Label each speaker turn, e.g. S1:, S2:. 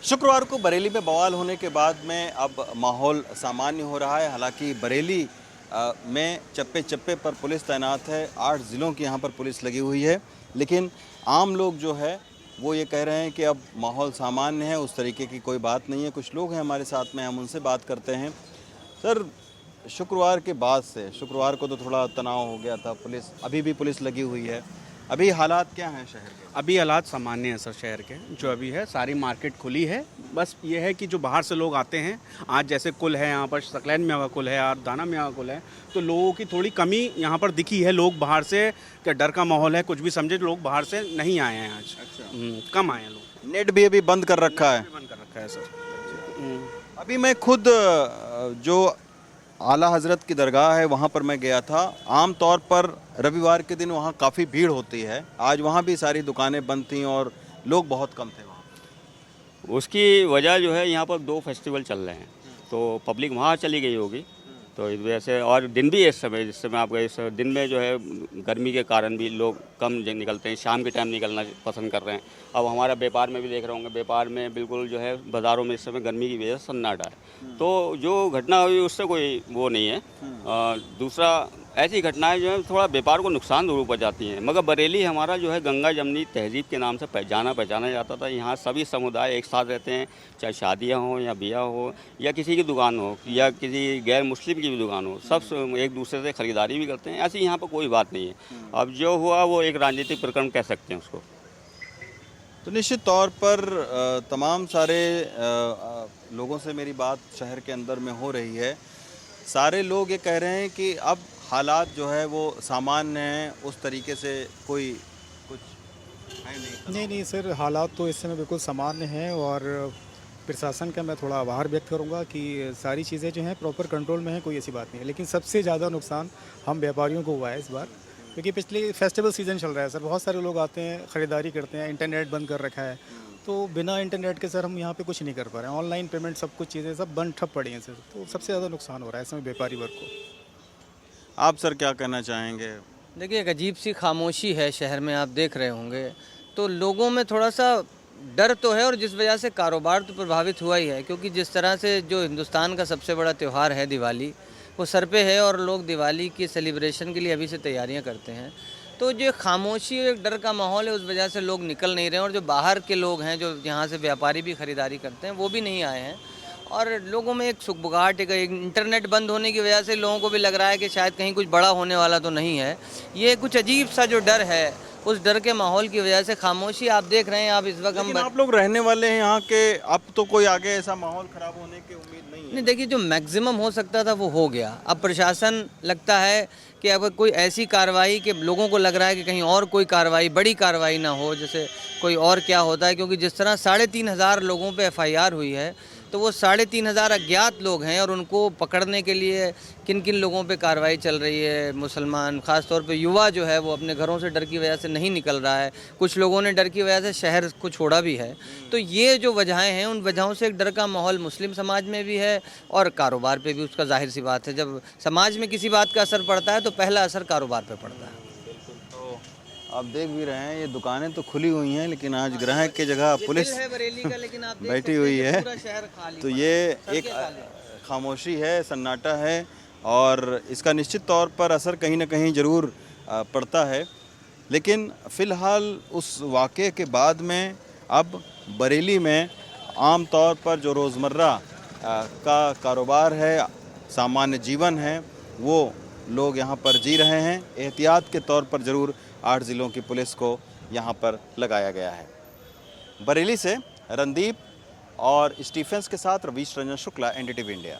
S1: शुक्रवार को बरेली में बवाल होने के बाद में अब माहौल सामान्य हो रहा है। हालांकि बरेली में चप्पे चप्पे पर पुलिस तैनात है, 8 ज़िलों की यहाँ पर पुलिस लगी हुई है, लेकिन आम लोग जो है वो ये कह रहे हैं कि अब माहौल सामान्य है, उस तरीके की कोई बात नहीं है। कुछ लोग हैं हमारे साथ में, हम उनसे बात करते हैं। सर, शुक्रवार के बाद से, शुक्रवार को तो थोड़ा तनाव हो गया था, पुलिस अभी भी पुलिस लगी हुई है, अभी हालात क्या हैं शहर के?
S2: अभी हालात सामान्य हैं सर। शहर के जो अभी है, सारी मार्केट खुली है। बस ये है कि जो बाहर से लोग आते हैं, आज जैसे कुल है यहाँ पर, सकलैन में का कुल है और दाना में का कुल है, तो लोगों की थोड़ी कमी यहाँ पर दिखी है। लोग बाहर से, क्या डर का माहौल है, कुछ भी समझे, लोग बाहर से नहीं आए हैं आज।
S1: अच्छा।
S2: कम आए हैं लोग।
S1: नेट भी अभी बंद कर रखा है।
S2: बंद कर रखा है सर।
S1: अभी मैं खुद जो आला हज़रत की दरगाह है वहाँ पर मैं गया था। आम तौर पर रविवार के दिन वहाँ काफ़ी भीड़ होती है, आज वहाँ भी सारी दुकानें बंद थीं और लोग बहुत कम थे वहाँ।
S3: उसकी वजह जो है, यहाँ पर 2 फेस्टिवल चल रहे हैं, तो पब्लिक वहाँ चली गई होगी, तो इस वजह से। और दिन भी इस समय, जिस समय आप गए, इस दिन में जो है गर्मी के कारण भी लोग कम निकलते हैं, शाम के टाइम निकलना पसंद कर रहे हैं। अब हमारा व्यापार में भी देख रहे होंगे, व्यापार में बिल्कुल जो है बाज़ारों में इस समय गर्मी की वजह से सन्नाटा है। तो जो घटना हुई उससे कोई वो नहीं है। दूसरा, ऐसी घटनाएं जो है थोड़ा व्यापार को नुकसान जरूर पहुंचाती हैं, मगर बरेली हमारा जो है गंगा जमनी तहजीब के नाम से पहचाना जाता था। यहाँ सभी समुदाय एक साथ रहते हैं, चाहे शादियाँ हो या ब्याह हो या किसी की दुकान हो या किसी गैर मुस्लिम की भी दुकान हो, सब एक दूसरे से ख़रीदारी भी करते हैं। ऐसी यहाँ पर कोई बात नहीं है। अब जो हुआ वो एक राजनीतिक प्रकरण कह सकते हैं उसको।
S1: तो निश्चित तौर पर तमाम सारे लोगों से मेरी बात शहर के अंदर में हो रही है। सारे लोग ये कह रहे हैं कि अब हालात जो है वो सामान्य हैं, उस तरीके से कोई कुछ है नहीं।
S4: नहीं सर, हालात तो इस समय बिल्कुल सामान्य हैं और प्रशासन का मैं थोड़ा आभार व्यक्त करूंगा कि सारी चीज़ें जो हैं प्रॉपर कंट्रोल में हैं, कोई ऐसी बात नहीं है। लेकिन सबसे ज़्यादा नुकसान हम व्यापारियों को हुआ है इस बार, क्योंकि पिछले फेस्टिवल सीज़न चल रहा है सर, बहुत सारे लोग आते हैं, ख़रीदारी करते हैं, इंटरनेट बंद कर रखा है, तो बिना इंटरनेट के सर हम यहाँ पे कुछ नहीं कर पा रहे हैं। ऑनलाइन पेमेंट सब कुछ चीज़ें सब बंद ठप पड़ी हैं सर, तो सबसे ज़्यादा नुकसान हो रहा है इस समय व्यापारी वर्ग को।
S1: आप सर क्या कहना चाहेंगे?
S5: देखिए, एक अजीब सी खामोशी है शहर में, आप देख रहे होंगे, तो लोगों में थोड़ा सा डर तो है और जिस वजह से कारोबार तो प्रभावित हुआ ही है, क्योंकि जिस तरह से जो हिंदुस्तान का सबसे बड़ा त्यौहार है दिवाली, वो सर पे है और लोग दिवाली की सेलिब्रेशन के लिए अभी से तैयारियां करते हैं। तो जो खामोशी और एक डर का माहौल है, उस वजह से लोग निकल नहीं रहे हैं और जो बाहर के लोग हैं, जो यहाँ से व्यापारी भी ख़रीदारी करते हैं, वो भी नहीं आए हैं। और लोगों में एक सुगबुगाहट, एक इंटरनेट बंद होने की वजह से लोगों को भी लग रहा है कि शायद कहीं कुछ बड़ा होने वाला तो नहीं है। ये कुछ अजीब सा जो डर है, उस डर के माहौल की वजह से खामोशी आप देख रहे हैं। आप इस वक्त हम
S1: आप लोग रहने वाले हैं यहाँ के, अब तो कोई आगे ऐसा माहौल ख़राब होने की उम्मीद नहीं है?
S5: नहीं, देखिए, जो मैक्सिमम हो सकता था वो हो गया। अब प्रशासन लगता है कि अगर कोई ऐसी कार्रवाई कि लोगों को लग रहा है कि कहीं और कोई कार्रवाई, बड़ी कार्रवाई ना हो, जैसे कोई और क्या होता है, क्योंकि जिस तरह 3,500 लोगों पे FIR हुई है, तो वो 3,500 अज्ञात लोग हैं और उनको पकड़ने के लिए किन किन लोगों पे कार्रवाई चल रही है। मुसलमान, ख़ास तौर पे युवा जो है वो अपने घरों से डर की वजह से नहीं निकल रहा है, कुछ लोगों ने डर की वजह से शहर को छोड़ा भी है। तो ये जो वजहें हैं, उन वजहों से एक डर का माहौल मुस्लिम समाज में भी है और कारोबार पे भी उसका जाहिर सी बात है। जब समाज में किसी बात का असर पड़ता है तो पहला असर कारोबार पे पड़ता है।
S1: तो आप देख भी रहे हैं, ये दुकानें तो खुली हुई हैं, लेकिन आज ग्राहक की जगह पुलिस
S5: है बरेली का, लेकिन आप देख
S1: बैठी
S5: सकते हैं
S1: हुई
S5: कि
S1: है।
S5: पूरा शहर खाली
S1: तो
S5: पड़ा
S1: ये
S5: है,
S1: एक
S5: सड़कें खाली हैं।
S1: खामोशी है, सन्नाटा है और इसका निश्चित तौर पर असर कहीं ना कहीं ज़रूर पड़ता है। लेकिन फ़िलहाल उस वाक़े के बाद में अब बरेली में आम तौर पर जो रोज़मर्रा का कारोबार है, सामान्य जीवन है, वो लोग यहाँ पर जी रहे हैं। एहतियात के तौर पर ज़रूर 8 ज़िलों की पुलिस को यहाँ पर लगाया गया है। बरेली से रणदीप और स्टीफेंस के साथ रवीश रंजन शुक्ला, NDTV इंडिया।